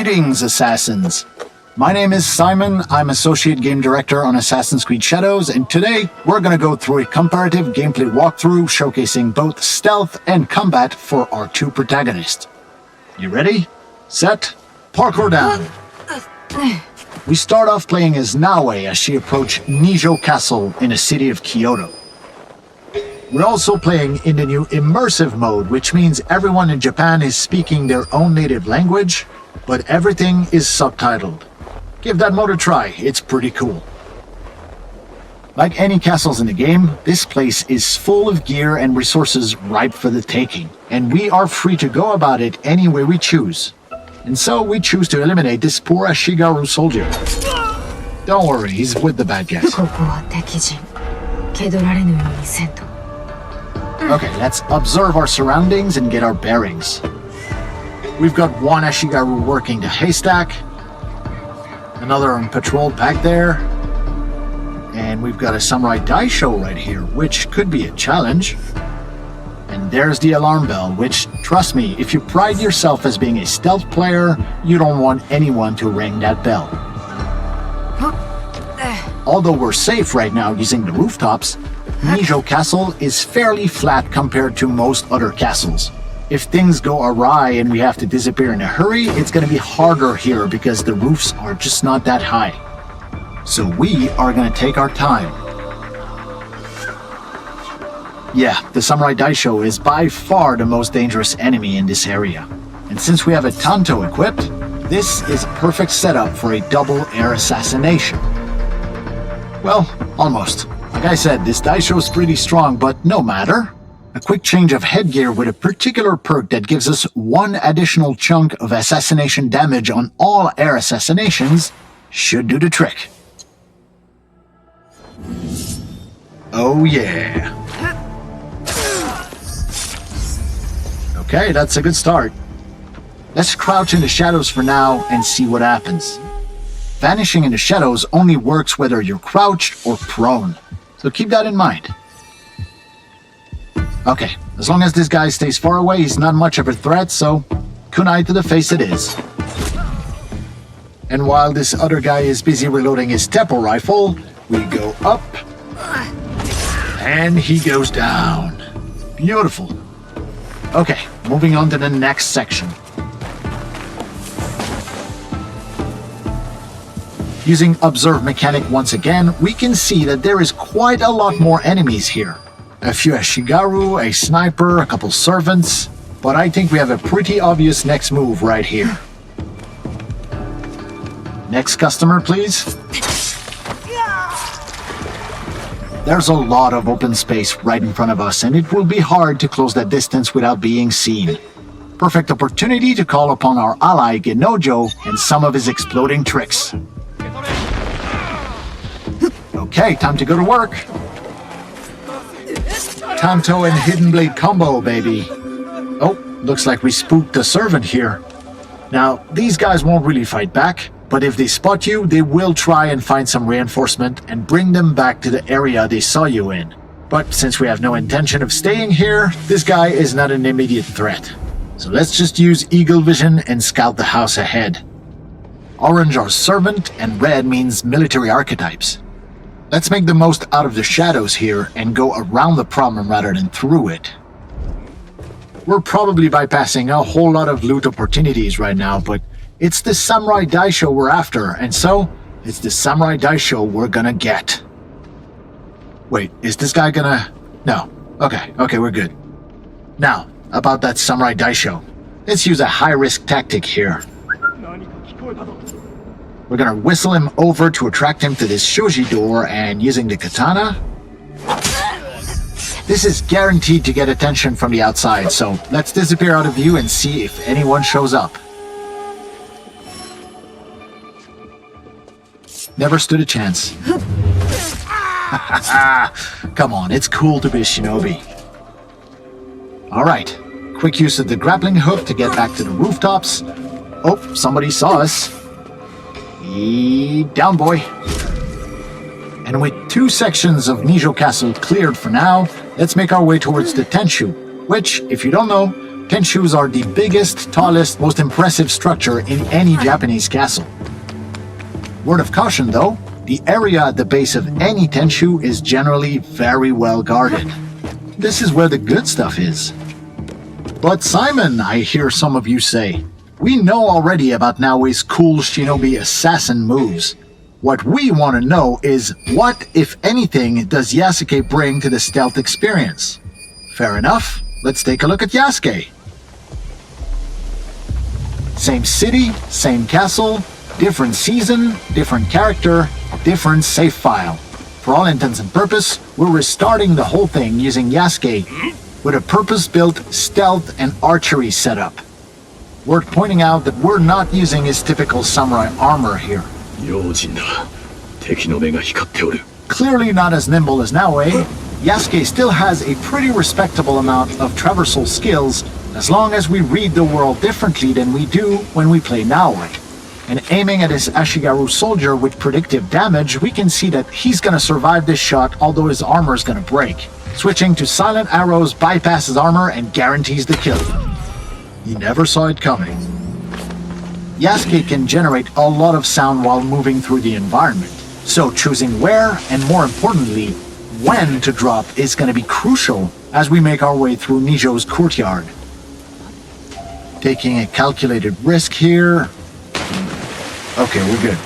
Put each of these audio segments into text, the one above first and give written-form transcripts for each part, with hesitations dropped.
Greetings, assassins. My name is Simon. I'm Associate Game Director on Assassin's Creed Shadows, and today we're going to go through a comparative gameplay walkthrough showcasing both stealth and combat for our two protagonists. You ready? Set? Parkour down. We start off playing as Naoe as she approaches Nijo Castle in the city of Kyoto. We're also playing in the new immersive mode, which means everyone in Japan is speaking their own native language, but everything is subtitled. Give that mode a try, it's pretty cool. Like any castles in the game, this place is full of gear and resources ripe for the taking, and we are free to go about it any way we choose. And so we choose to eliminate this poor Ashigaru soldier. Don't worry, he's with the bad guys. Okay, let's observe our surroundings and get our bearings. We've got one Ashigaru working the haystack, another on patrol back there, and we've got a samurai daisho right here, which could be a challenge. And there's the alarm bell, which, trust me, if you pride yourself as being a stealth player, you don't want anyone to ring that bell. Although we're safe right now using the rooftops, Nijo Castle is fairly flat compared to most other castles. If things go awry and we have to disappear in a hurry, it's going to be harder here because the roofs are just not that high. So we are going to take our time. Yeah, the Samurai Daisho is by far the most dangerous enemy in this area. And since we have a Tanto equipped, this is a perfect setup for a double air assassination. Well, almost. Like I said, this Daisho is pretty strong, but no matter. A quick change of headgear with a particular perk that gives us one additional chunk of assassination damage on all air assassinations should do the trick. Oh yeah. Okay, that's a good start. Let's crouch in the shadows for now and see what happens. Vanishing in the shadows only works whether you're crouched or prone, so keep that in mind. Okay, as long as this guy stays far away, he's not much of a threat, so kunai to the face it is. And while this other guy is busy reloading his Teppo rifle, we go up, and he goes down. Beautiful. Okay, moving on to the next section. Using Observe Mechanic once again, we can see that there is quite a lot more enemies here. A few Ashigaru, a sniper, a couple servants, but I think we have a pretty obvious next move right here. Next customer, please. There's a lot of open space right in front of us, and it will be hard to close that distance without being seen. Perfect opportunity to call upon our ally Genojo and some of his exploding tricks. Okay, time to go to work. Tanto and Hidden Blade combo, baby. Oh, looks like we spooked the servant here. Now, these guys won't really fight back, but if they spot you, they will try and find some reinforcement and bring them back to the area they saw you in. But since we have no intention of staying here, this guy is not an immediate threat. So let's just use Eagle Vision and scout the house ahead. Orange are servant and red means military archetypes. Let's make the most out of the shadows here and go around the problem rather than through it. We're probably bypassing a whole lot of loot opportunities right now, but it's the Samurai Daisho we're after, and so it's the Samurai Daisho we're gonna get. Wait, is this guy gonna... No. Okay, we're good. Now, about that Samurai Daisho. Let's use a high-risk tactic here. We're gonna whistle him over to attract him to this shoji door, and using the katana, this is guaranteed to get attention from the outside, so let's disappear out of view and see if anyone shows up. Never stood a chance. Come on, it's cool to be a shinobi. Alright, quick use of the grappling hook to get back to the rooftops. Oh, somebody saw us. Down, boy. And with two sections of Nijo Castle cleared for now, let's make our way towards the Tenshu, which, if you don't know, Tenshus are the biggest, tallest, most impressive structure in any Japanese castle. Word of caution though, the area at the base of any Tenshu is generally very well guarded. This is where the good stuff is. But Simon, I hear some of you say, we know already about Naoe's cool shinobi assassin moves. What we want to know is what, if anything, does Yasuke bring to the stealth experience? Fair enough, let's take a look at Yasuke. Same city, same castle, different season, different character, different save file. For all intents and purpose, we're restarting the whole thing using Yasuke with a purpose-built stealth and archery setup. Worth pointing out that we're not using his typical samurai armor here. Clearly not as nimble as Naoe, Yasuke still has a pretty respectable amount of traversal skills as long as we read the world differently than we do when we play Naoe. And aiming at his Ashigaru soldier with predictive damage, we can see that he's gonna survive this shot although his armor is gonna break. Switching to silent arrows bypasses armor and guarantees the kill. You never saw it coming. Yasuke can generate a lot of sound while moving through the environment, so choosing where, and more importantly, when to drop is gonna be crucial as we make our way through Nijo's courtyard. Taking a calculated risk here. Okay, we're good.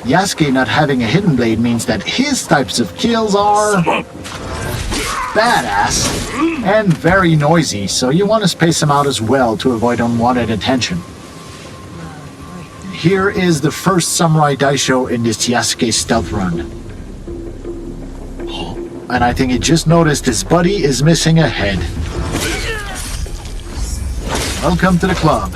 Yasuke not having a hidden blade means that his types of kills are badass and very noisy, so you want to space them out as well to avoid unwanted attention. Here is the first Samurai Daisho in this Yasuke stealth run. And I think he just noticed his buddy is missing a head. Welcome to the club.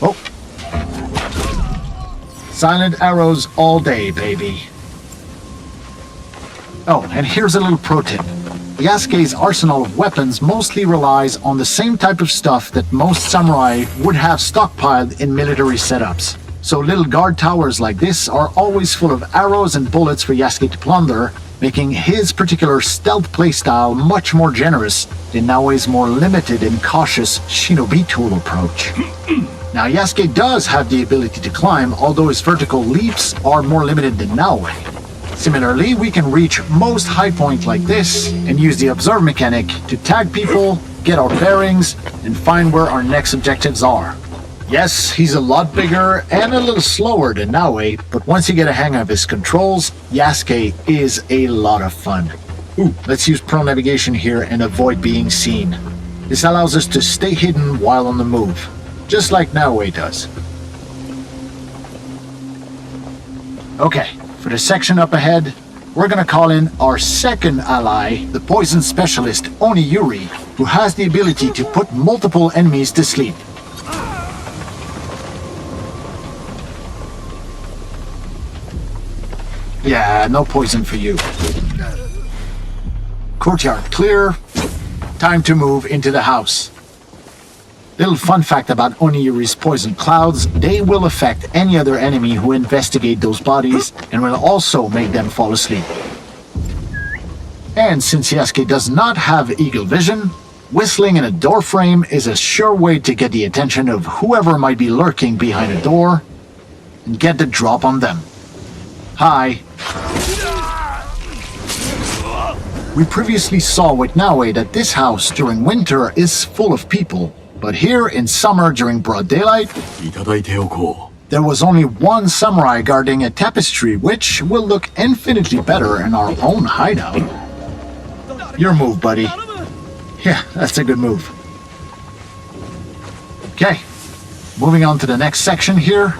Oh. Silent arrows all day, baby. Oh, and here's a little pro tip. Yasuke's arsenal of weapons mostly relies on the same type of stuff that most samurai would have stockpiled in military setups. So little guard towers like this are always full of arrows and bullets for Yasuke to plunder, making his particular stealth playstyle much more generous than Naoe's more limited and cautious shinobi tool approach. Now Yasuke does have the ability to climb, although his vertical leaps are more limited than Naoe. Similarly, we can reach most high points like this and use the observe mechanic to tag people, get our bearings, and find where our next objectives are. Yes, he's a lot bigger and a little slower than Naoe, but once you get a hang of his controls, Yasuke is a lot of fun. Ooh, let's use pro navigation here and avoid being seen. This allows us to stay hidden while on the move, just like Naoe does. Okay, for the section up ahead, we're gonna call in our second ally, the poison specialist Oniyuri, who has the ability to put multiple enemies to sleep. Yeah, no poison for you. Courtyard clear. Time to move into the house. Little fun fact about Oniyuri's poison clouds, they will affect any other enemy who investigate those bodies and will also make them fall asleep. And since Yasuke does not have eagle vision, whistling in a door frame is a sure way to get the attention of whoever might be lurking behind a door and get the drop on them. Hi. We previously saw with Naoe that this house during winter is full of people, but here in summer during broad daylight, there was only one samurai guarding a tapestry, which will look infinitely better in our own hideout. Your move, buddy. Yeah, that's a good move. Okay, moving on to the next section here.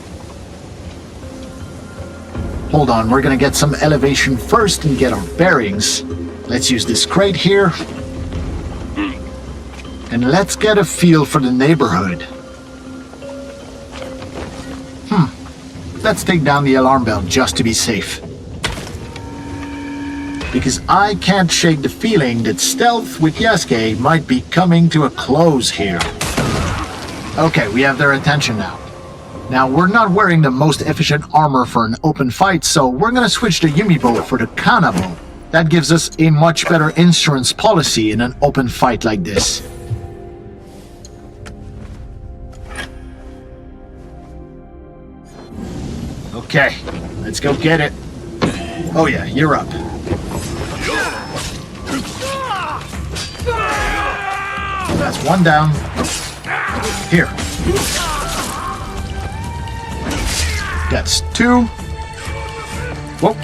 Hold on, we're gonna get some elevation first and get our bearings. Let's use this crate here. And let's get a feel for the neighborhood. Let's take down the alarm bell just to be safe. Because I can't shake the feeling that stealth with Yasuke might be coming to a close here. Okay, we have their attention now. Now, we're not wearing the most efficient armor for an open fight, so we're gonna switch the Yumibo for the Kanabo. That gives us a much better insurance policy in an open fight like this. Okay, let's go get it. Oh yeah, you're up. That's one down. Here. That's two. Whoa.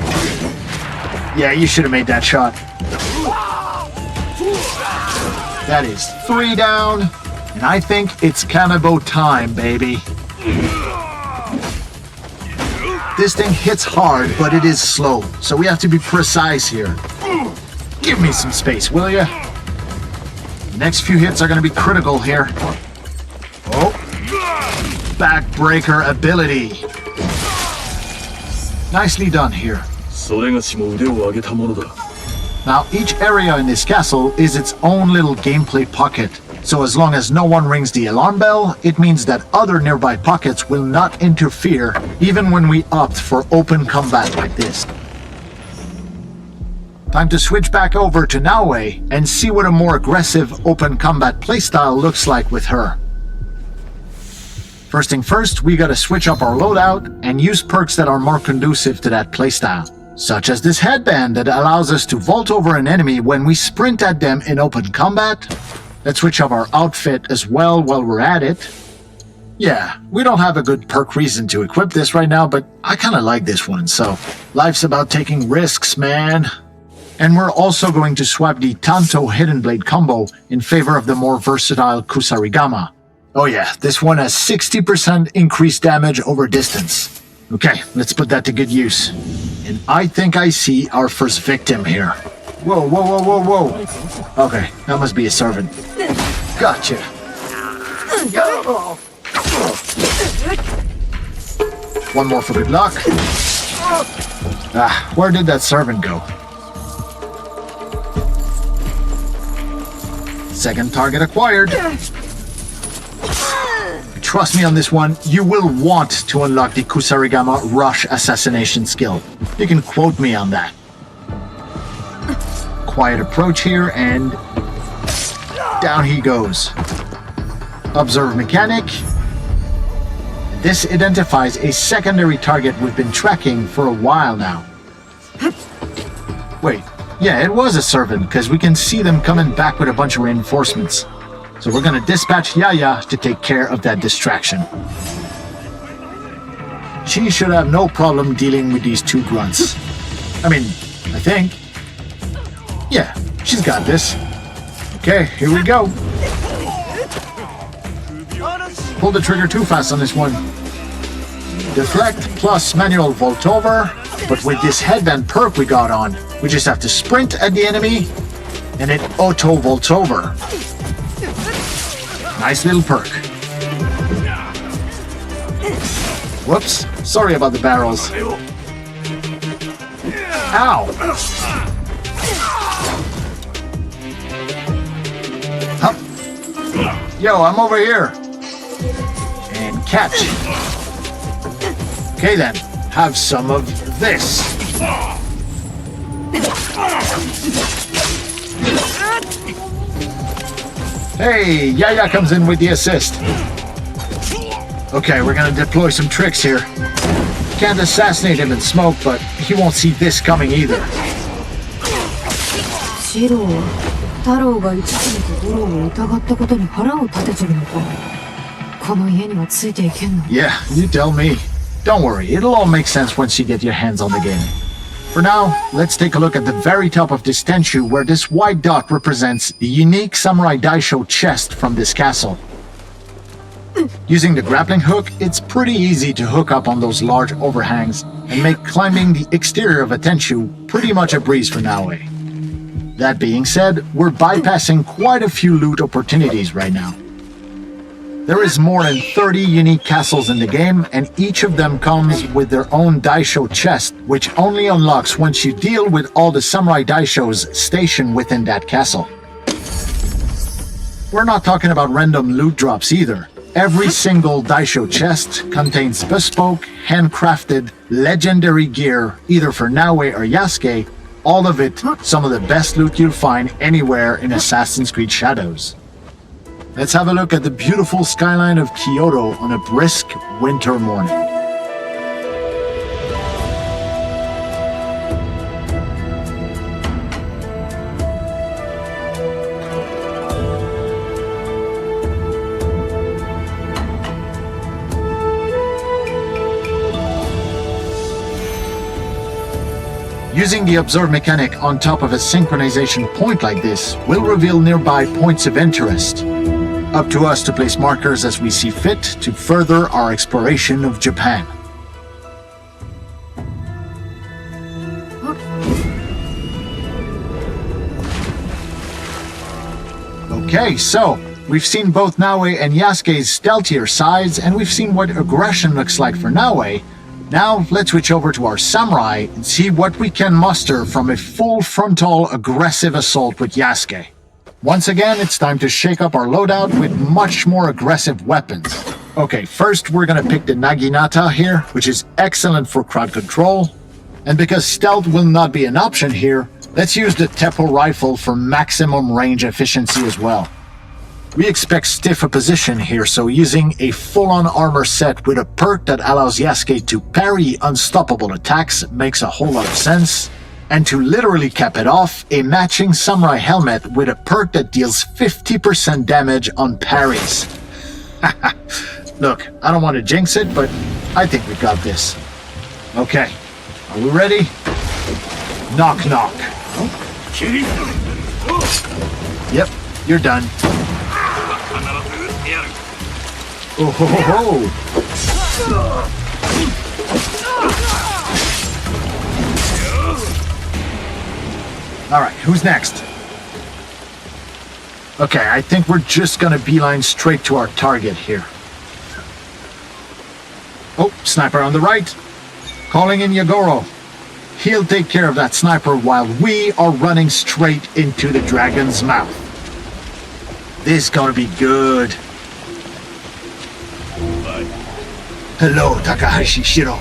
Yeah, you should have made that shot. That is three down. And I think it's Kanabo time, baby. This thing hits hard, but it is slow, so we have to be precise here. Give me some space, will ya? The next few hits are going to be critical here. Oh. Backbreaker ability. Nicely done here. Now, each area in this castle is its own little gameplay pocket. So as long as no one rings the alarm bell, it means that other nearby pockets will not interfere, even when we opt for open combat like this. Time to switch back over to Naoe and see what a more aggressive open combat playstyle looks like with her. First thing first, we gotta switch up our loadout and use perks that are more conducive to that playstyle, such as this headband that allows us to vault over an enemy when we sprint at them in open combat. Let's switch up our outfit as well while we're at it. Yeah, we don't have a good perk reason to equip this right now, but I kinda like this one, so life's about taking risks, man. And we're also going to swap the Tanto Hidden Blade combo in favor of the more versatile Kusarigama. Oh yeah, this one has 60% increased damage over distance. Okay, let's put that to good use. And I think I see our first victim here. Whoa, whoa, whoa, whoa, whoa. Okay, that must be a servant. Gotcha. One more for good luck. Ah, where did that servant go? Second target acquired. Trust me on this one, you will want to unlock the Kusarigama Rush Assassination skill. You can quote me on that. Quiet approach here, and down he goes. Observe mechanic. This identifies a secondary target we've been tracking for a while now. Wait, yeah, it was a servant, because we can see them coming back with a bunch of reinforcements. So we're gonna dispatch Yaya to take care of that distraction. She should have no problem dealing with these two grunts. I mean, I think. Yeah, she's got this. Okay, here we go. Pull the trigger too fast on this one. Deflect plus manual vault over, but with this headband perk we got on, we just have to sprint at the enemy, and it auto vaults over. Nice little perk. Whoops, sorry about the barrels. Ow! Hup. Yo, I'm over here. And catch. Okay then, have some of this. Hey, Yaya comes in with the assist. Okay, we're gonna deploy some tricks here. Can't assassinate him in smoke, but he won't see this coming either. Yeah, you tell me. Don't worry, it'll all make sense once you get your hands on the game. For now, let's take a look at the very top of this Tenchu, where this white dot represents the unique Samurai Daisho chest from this castle. Using the grappling hook, it's pretty easy to hook up on those large overhangs and make climbing the exterior of a Tenchu pretty much a breeze for Naoe. That being said, we're bypassing quite a few loot opportunities right now. There is more than 30 unique castles in the game, and each of them comes with their own Daisho chest, which only unlocks once you deal with all the Samurai Daishos stationed within that castle. We're not talking about random loot drops either. Every single daisho chest contains bespoke, handcrafted, legendary gear, either for Naoe or Yasuke, all of it some of the best loot you'll find anywhere in Assassin's Creed Shadows. Let's have a look at the beautiful skyline of Kyoto on a brisk winter morning. Using the observe mechanic on top of a synchronization point like this will reveal nearby points of interest. Up to us to place markers as we see fit to further our exploration of Japan. Okay, so we've seen both Naoe and Yasuke's stealthier sides, and we've seen what aggression looks like for Naoe. Now, let's switch over to our samurai and see what we can muster from a full frontal aggressive assault with Yasuke. Once again, it's time to shake up our loadout with much more aggressive weapons. Okay, first we're gonna pick the Naginata here, which is excellent for crowd control. And because stealth will not be an option here, let's use the Teppo rifle for maximum range efficiency as well. We expect stiff opposition here, so using a full-on armor set with a perk that allows Yasuke to parry unstoppable attacks makes a whole lot of sense. And to literally cap it off, a matching samurai helmet with a perk that deals 50% damage on parries. Look, I don't want to jinx it, but I think we got this. Okay, are we ready? Knock knock. Yep, you're done. Oh ho ho ho! Alright, who's next? Okay, I think we're just gonna beeline straight to our target here. Oh, sniper on the right. Calling in Yagoro. He'll take care of that sniper while we are running straight into the dragon's mouth. This is gonna be good. Hello, Takahashi Shiro.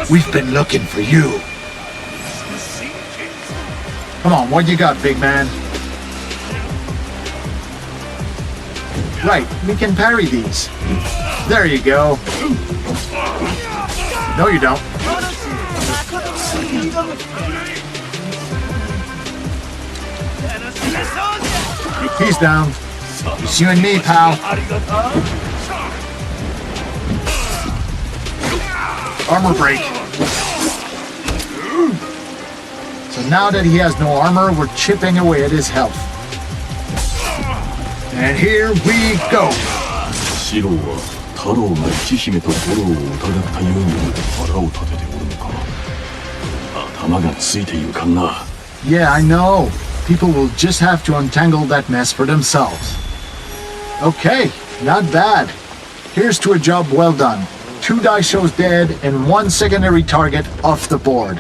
We've been looking for you. Come on, what you got, big man? Right, we can parry these. There you go. No, you don't. He's down. It's you and me, pal. Armor break. So now that he has no armor, we're chipping away at his health. And here we go. シロは太郎が生き姫と五郎を疑ったように腹を立てておるのか。頭がついているかな。Yeah, I know. People will just have to untangle that mess for themselves. Okay, not bad. Here's to a job well done. 2 daishos dead and 1 secondary target off the board.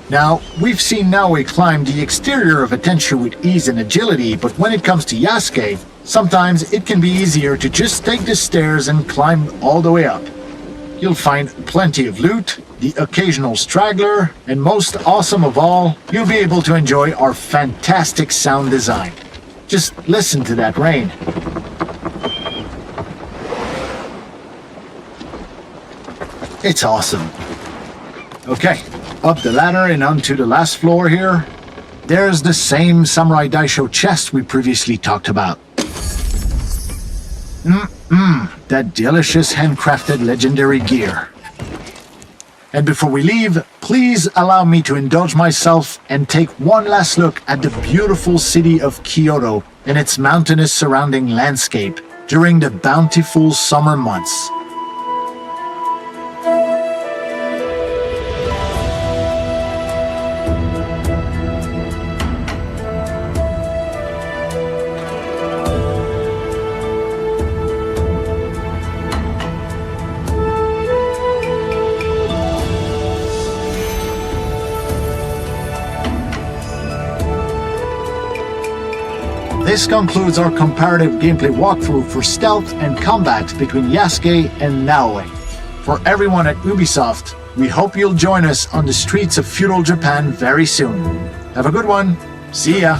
Now, we've seen Naoe climb the exterior of a Tenshu with ease and agility, but when it comes to Yasuke, sometimes it can be easier to just take the stairs and climb all the way up. You'll find plenty of loot, the occasional straggler, and most awesome of all, you'll be able to enjoy our fantastic sound design. Just listen to that rain. It's awesome. Okay, up the ladder and onto the last floor here. There's the same Samurai Daisho chest we previously talked about. That delicious handcrafted legendary gear. And before we leave, please allow me to indulge myself and take one last look at the beautiful city of Kyoto and its mountainous surrounding landscape during the bountiful summer months. this concludes our comparative gameplay walkthrough for stealth and combat between Yasuke and Naoe. For everyone at Ubisoft, we hope you'll join us on the streets of feudal Japan very soon. Have a good one. See ya.